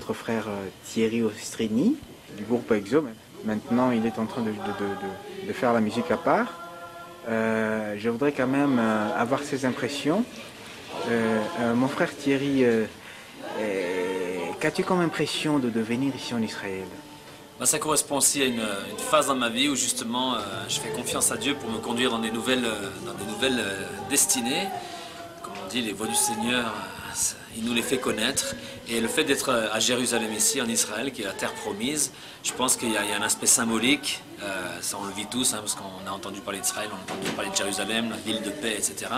notre frère Thierry Ostrini du groupe EXO. Maintenant, il est en train de faire la musique à part. Je voudrais quand même avoir ses impressions. Mon frère Thierry, qu'as-tu comme impression de venir ici en Israël? Ça correspond aussi à une phase dans ma vie où justement je fais confiance à Dieu pour me conduire dans des nouvelles destinées. Comme on dit, les voies du Seigneur, il nous les fait connaître. Et le fait d'être à Jérusalem ici, en Israël, qui est la terre promise, je pense qu'il y a un aspect symbolique. Ça on le vit tous, parce qu'on a entendu parler d'Israël, on a entendu parler de Jérusalem, la ville de paix, etc.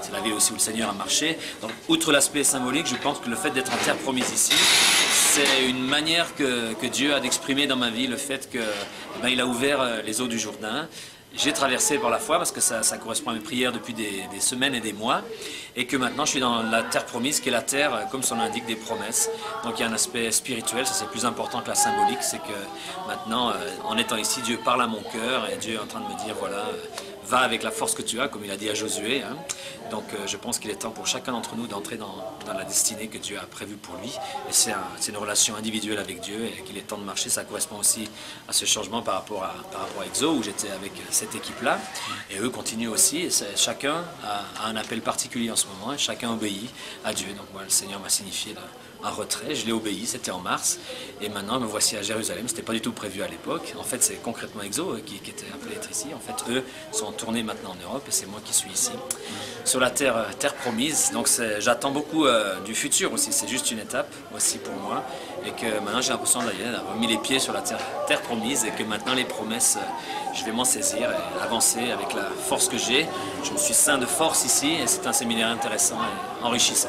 C'est la ville aussi où le Seigneur a marché. Donc, outre l'aspect symbolique, je pense que le fait d'être en terre promise ici, c'est une manière que Dieu a d'exprimer dans ma vie le fait qu'il a ouvert les eaux du Jourdain. J'ai traversé par la foi parce que ça correspond à mes prières depuis des semaines et des mois, et que maintenant je suis dans la terre promise qui est la terre, comme son nom l'indique, des promesses. Donc il y a un aspect spirituel, ça c'est plus important que la symbolique, c'est que maintenant en étant ici, Dieu parle à mon cœur et Dieu est en train de me dire voilà, va avec la force que tu as, comme il a dit à Josué. Donc je pense qu'il est temps pour chacun d'entre nous d'entrer dans la destinée que Dieu a prévue pour lui. Et c'est une relation individuelle avec Dieu et qu'il est temps de marcher. Ça correspond aussi à ce changement par rapport à EXO, où j'étais avec cette équipe-là. Et eux continuent aussi. Et chacun a un appel particulier en ce moment et chacun obéit à Dieu. Donc voilà, le Seigneur m'a signifié un retrait. Je l'ai obéi, c'était en mars. Et maintenant, me voici à Jérusalem. Ce n'était pas du tout prévu à l'époque. En fait, c'est concrètement EXO qui était appelé à être ici. En fait, eux sont tournés maintenant en Europe et c'est moi qui suis ici. Sur la terre promise. Donc j'attends beaucoup du futur aussi. C'est juste une étape aussi pour moi. Et que maintenant, j'ai l'impression d'avoir mis les pieds sur la terre promise et que maintenant, les promesses, je vais m'en saisir et avancer avec la force que j'ai. Je me suis ceint de force ici et c'est un séminaire intéressant et enrichissant.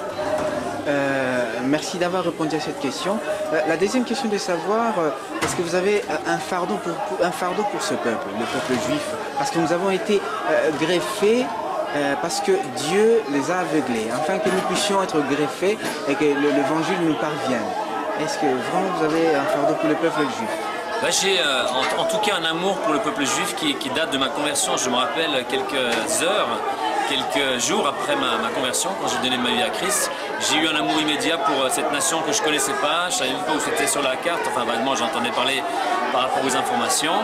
Merci d'avoir répondu à cette question. La deuxième question est de savoir, est-ce que vous avez un fardeau pour ce peuple, le peuple juif? Parce que nous avons été greffés, parce que Dieu les a aveuglés, afin que nous puissions être greffés et que l'évangile nous parvienne. Est-ce que vraiment vous avez un fardeau pour le peuple juif? J'ai en tout cas un amour pour le peuple juif qui date de ma conversion. Je me rappelle quelques jours après ma conversion, quand j'ai donné ma vie à Christ, j'ai eu un amour immédiat pour cette nation que je ne connaissais pas. Je ne savais même pas où c'était sur la carte. Enfin, vaguement, j'entendais parler par rapport aux informations.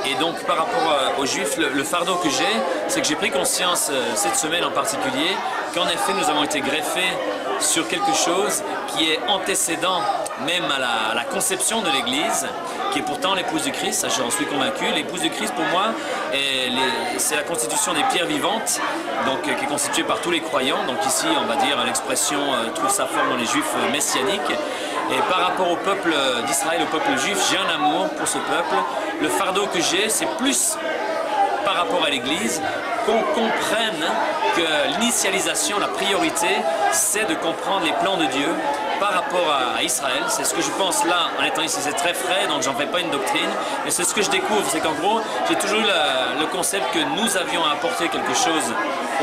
Et donc, par rapport aux Juifs, le fardeau que j'ai, c'est que j'ai pris conscience, cette semaine en particulier, qu'en effet, nous avons été greffés sur quelque chose qui est antécédent même à la conception de l'Église, qui est pourtant l'épouse du Christ. Ça, j'en suis convaincu. L'épouse du Christ, pour moi, c'est la constitution des pierres vivantes, donc, qui est constituée par tous les croyants. Donc ici, on va dire, l'expression trouve sa forme dans les Juifs messianiques. Et par rapport au peuple d'Israël, au peuple juif, j'ai un amour pour ce peuple. Le fardeau que j'ai, c'est plus par rapport à l'Église, qu'on comprenne que l'initialisation, la priorité, c'est de comprendre les plans de Dieu par rapport à Israël. C'est ce que je pense là, en étant ici, c'est très frais, donc j'en fais pas une doctrine, mais c'est ce que je découvre, c'est qu'en gros, j'ai toujours eu le concept que nous avions à apporter quelque chose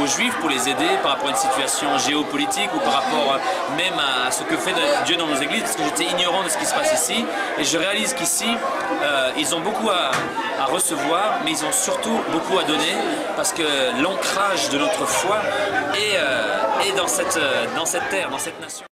aux Juifs pour les aider par rapport à une situation géopolitique ou par rapport même à ce que fait Dieu dans nos églises, parce que j'étais ignorant de ce qui se passe ici, et je réalise qu'ici, ils ont beaucoup à recevoir, mais ils ont surtout beaucoup à donner, parce que l'ancrage de notre foi est dans cette terre, dans cette nation.